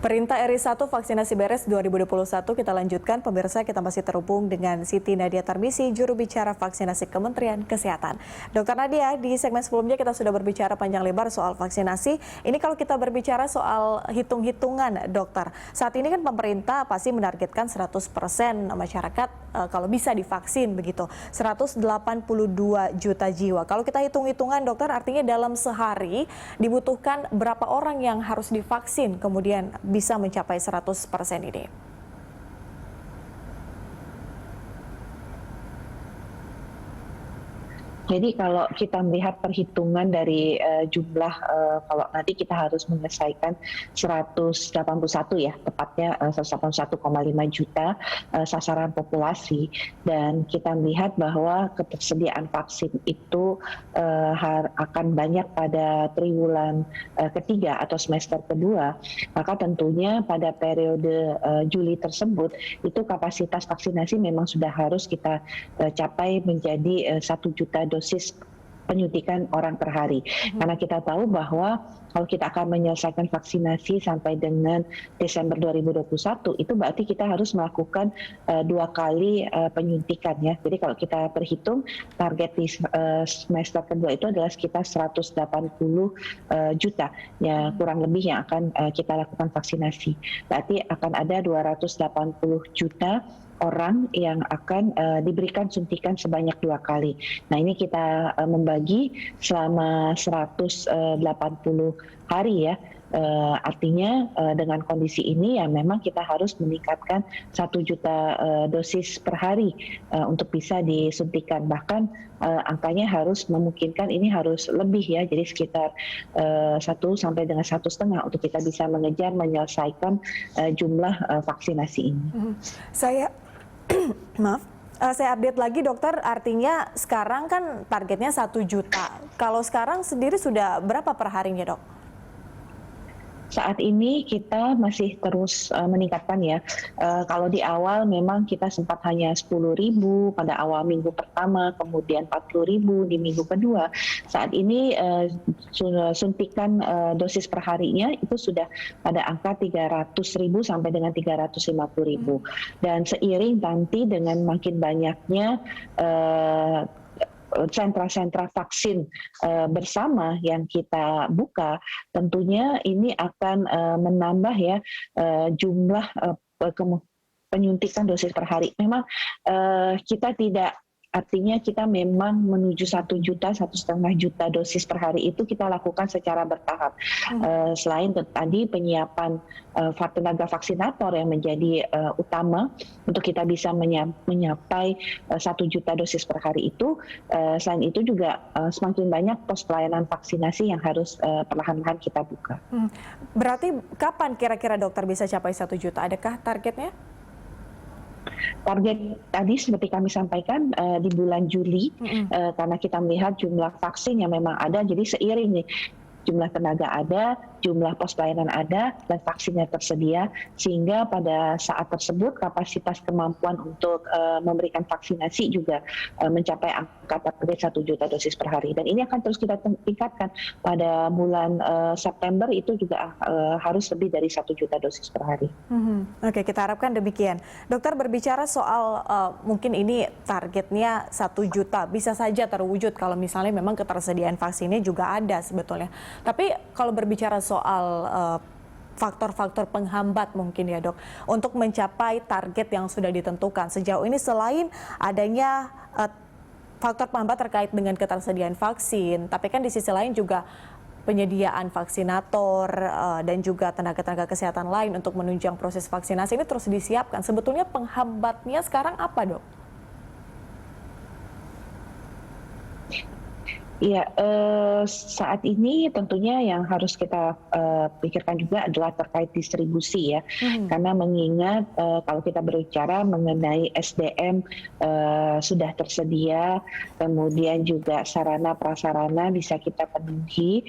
Perintah RI 1 vaksinasi beres 2021 kita lanjutkan. Pemirsa, kita masih terhubung dengan Siti Nadia Tarmizi, juru bicara vaksinasi Kementerian Kesehatan. Dokter Nadia, di segmen sebelumnya kita sudah berbicara panjang lebar soal vaksinasi. Ini kalau kita berbicara soal hitung-hitungan, dokter. Saat ini kan pemerintah pasti menargetkan 100% masyarakat kalau bisa divaksin begitu. 182 juta jiwa. Kalau kita hitung-hitungan, dokter, artinya dalam sehari dibutuhkan berapa orang yang harus divaksin kemudian bisa mencapai 100% ini? Jadi kalau kita melihat perhitungan dari jumlah, kalau nanti kita harus menyelesaikan 181 ya, tepatnya 181,5 juta sasaran populasi, dan kita melihat bahwa ketersediaan vaksin itu akan banyak pada triwulan ketiga atau semester kedua, maka tentunya pada periode Juli tersebut itu kapasitas vaksinasi memang sudah harus kita capai menjadi 1 juta dosis penyuntikan orang per hari. Karena kita tahu bahwa kalau kita akan menyelesaikan vaksinasi sampai dengan Desember 2021, itu berarti kita harus melakukan 2 kali penyuntikan ya. Jadi kalau kita berhitung target di semester kedua itu adalah sekitar 180 juta ya, kurang lebih yang akan kita lakukan vaksinasi. Berarti akan ada 280 juta orang yang akan diberikan suntikan sebanyak 2 kali. Nah, ini kita membagi selama 180 hari ya. Artinya dengan kondisi ini ya memang kita harus meningkatkan 1 juta dosis per hari untuk bisa disuntikan. Bahkan angkanya harus memungkinkan ini harus lebih ya, jadi sekitar 1 sampai dengan 1,5 untuk kita bisa mengejar menyelesaikan jumlah vaksinasi ini. Saya maaf, saya update lagi, dokter. Artinya sekarang kan targetnya 1 juta. Kalau sekarang sendiri sudah berapa per harinya, dok? Saat ini kita masih terus meningkatkan ya. Kalau di awal memang kita sempat hanya 10.000 pada awal minggu pertama, kemudian 40.000 di minggu kedua. Saat ini suntikan dosis per harinya itu sudah pada angka 300.000 sampai dengan 350.000. Dan seiring nanti dengan makin banyaknya sentra-sentra vaksin bersama yang kita buka, tentunya ini akan menambah ya jumlah penyuntikan dosis per hari. Memang kita tidak, artinya kita memang menuju 1 juta, 1,5 juta dosis per hari itu kita lakukan secara bertahap. Selain tadi penyiapan tenaga vaksinator yang menjadi utama untuk kita bisa menyapai 1 juta dosis per hari itu, selain itu juga semakin banyak pos pelayanan vaksinasi yang harus perlahan-lahan kita buka. Berarti kapan kira-kira dokter bisa capai 1 juta? Adakah targetnya? Target tadi seperti kami sampaikan di bulan Juli, karena kita melihat jumlah vaksin yang memang ada, jadi seiring nih jumlah tenaga ada, jumlah pos pelayanan ada, dan vaksinnya tersedia, sehingga pada saat tersebut kapasitas kemampuan untuk memberikan vaksinasi juga mencapai angka target 1 juta dosis per hari. Dan ini akan terus kita tingkatkan pada bulan September, itu juga harus lebih dari 1 juta dosis per hari. Oke, kita harapkan demikian. Dokter, berbicara soal mungkin ini targetnya 1 juta, bisa saja terwujud kalau misalnya memang ketersediaan vaksinnya juga ada sebetulnya. Tapi kalau berbicara soal faktor-faktor penghambat mungkin ya, dok, untuk mencapai target yang sudah ditentukan sejauh ini, selain adanya faktor penghambat terkait dengan ketersediaan vaksin, tapi kan di sisi lain juga penyediaan vaksinator dan juga tenaga-tenaga kesehatan lain untuk menunjang proses vaksinasi ini terus disiapkan. Sebetulnya penghambatnya sekarang apa, dok? Iya, saat ini tentunya yang harus kita pikirkan juga adalah terkait distribusi ya, karena mengingat kalau kita berbicara mengenai SDM sudah tersedia, kemudian juga sarana prasarana bisa kita penuhi.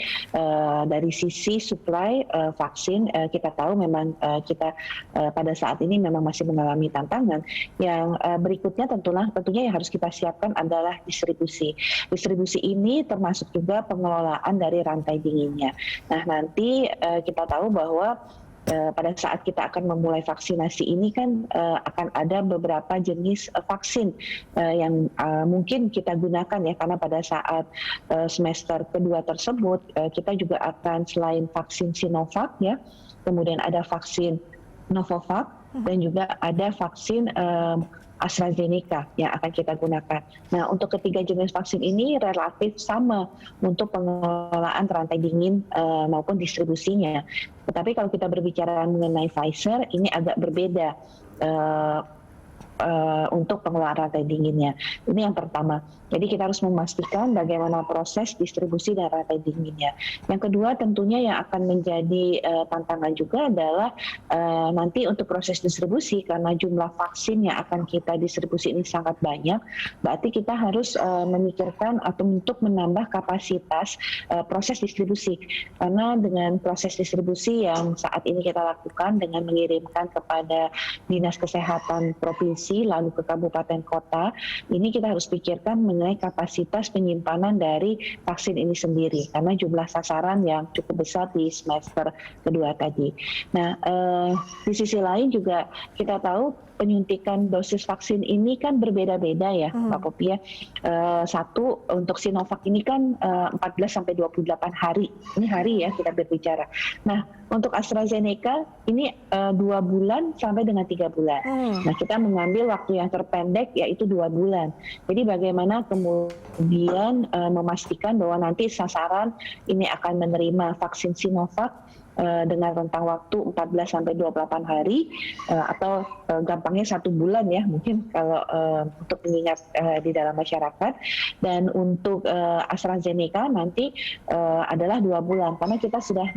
Dari sisi supply vaksin, kita tahu memang kita pada saat ini memang masih mengalami tantangan. Yang berikutnya tentunya yang harus kita siapkan adalah distribusi. Distribusi ini termasuk juga pengelolaan dari rantai dinginnya. Nah, nanti kita tahu bahwa pada saat kita akan memulai vaksinasi ini kan akan ada beberapa jenis vaksin yang mungkin kita gunakan ya, karena pada saat semester kedua tersebut kita juga akan selain vaksin Sinovac ya, kemudian ada vaksin Novavax dan juga ada vaksin AstraZeneca yang akan kita gunakan. Nah, untuk ketiga jenis vaksin ini relatif sama untuk pengelolaan rantai dingin maupun distribusinya. Tetapi kalau kita berbicara mengenai Pfizer, ini agak berbeda untuk pengelolaan rantai dinginnya. Ini yang pertama. Jadi kita harus memastikan bagaimana proses distribusi dan rantai dinginnya. Yang kedua tentunya yang akan menjadi tantangan juga adalah nanti untuk proses distribusi, karena jumlah vaksin yang akan kita distribusi ini sangat banyak, berarti kita harus memikirkan atau untuk menambah kapasitas proses distribusi. Karena dengan proses distribusi yang saat ini kita lakukan dengan mengirimkan kepada Dinas Kesehatan Provinsi lalu ke kabupaten kota, ini kita harus pikirkan mengenai kapasitas penyimpanan dari vaksin ini sendiri, karena jumlah sasaran yang cukup besar di semester kedua tadi. Nah, di sisi lain juga kita tahu penyuntikan dosis vaksin ini kan berbeda-beda ya, Mbak Popi ya. Satu untuk Sinovac ini kan 14 sampai 28 hari. Ini hari ya kita berbicara. Nah, untuk AstraZeneca ini 2 bulan sampai dengan 3 bulan. Nah, kita mengambil waktu yang terpendek yaitu 2 bulan. Jadi bagaimana kemudian memastikan bahwa nanti sasaran ini akan menerima vaksin Sinovac dengan rentang waktu 14 sampai 28 hari atau gampangnya 1 bulan ya mungkin kalau untuk mengingat di dalam masyarakat. Dan untuk AstraZeneca nanti adalah 2 bulan, karena kita sudah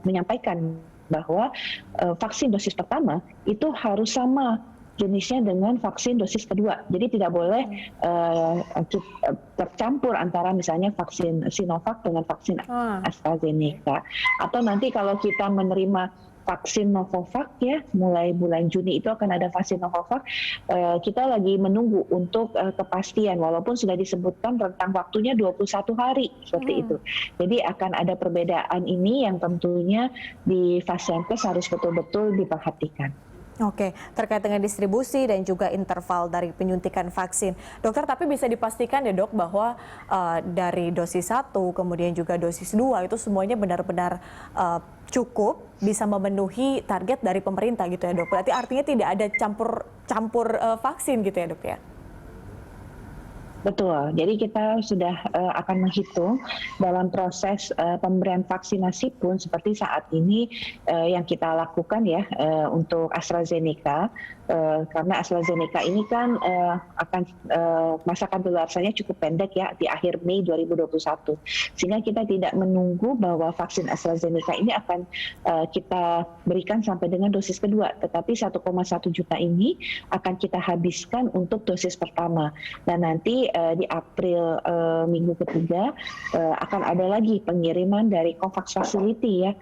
menyampaikan bahwa vaksin dosis pertama itu harus sama jenisnya dengan vaksin dosis kedua. Jadi tidak boleh tercampur antara misalnya vaksin Sinovac dengan vaksin AstraZeneca. Atau nanti kalau kita menerima vaksin Novavax ya, mulai bulan Juni itu akan ada vaksin Novavax, kita lagi menunggu untuk kepastian, walaupun sudah disebutkan rentang waktunya 21 hari seperti itu. Jadi akan ada perbedaan ini yang tentunya di Vaskes harus betul-betul diperhatikan. Oke, terkait dengan distribusi dan juga interval dari penyuntikan vaksin. Dokter, tapi bisa dipastikan ya dok bahwa dari dosis 1 kemudian juga dosis 2 itu semuanya benar-benar cukup bisa memenuhi target dari pemerintah gitu ya dok. Berarti artinya tidak ada campur vaksin gitu ya dok ya? Betul, jadi kita sudah akan menghitung dalam proses pemberian vaksinasi pun seperti saat ini yang kita lakukan ya untuk AstraZeneca, karena AstraZeneca ini kan akan masa kadaluarsanya cukup pendek ya di akhir Mei 2021, sehingga kita tidak menunggu bahwa vaksin AstraZeneca ini akan kita berikan sampai dengan dosis kedua, tetapi 1,1 juta ini akan kita habiskan untuk dosis pertama. Dan nanti di April minggu ketiga akan ada lagi pengiriman dari COVAX Facility ya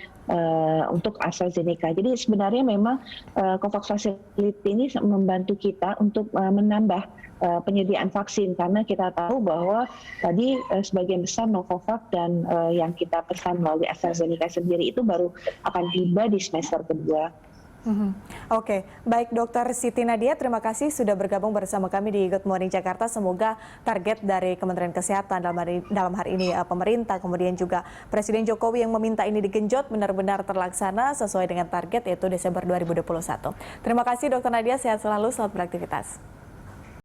untuk AstraZeneca. Jadi sebenarnya memang COVAX Facility ini membantu kita untuk menambah penyediaan vaksin, karena kita tahu bahwa tadi sebagian besar Novavax dan yang kita pesan melalui AstraZeneca sendiri itu baru akan tiba di semester kedua. Oke, baik Dokter Siti Nadia, terima kasih sudah bergabung bersama kami di Good Morning Jakarta. Semoga target dari Kementerian Kesehatan dalam hari ini pemerintah, kemudian juga Presiden Jokowi yang meminta ini digenjot benar-benar terlaksana sesuai dengan target yaitu Desember 2021. Terima kasih Dokter Nadia, sehat selalu, selamat beraktivitas.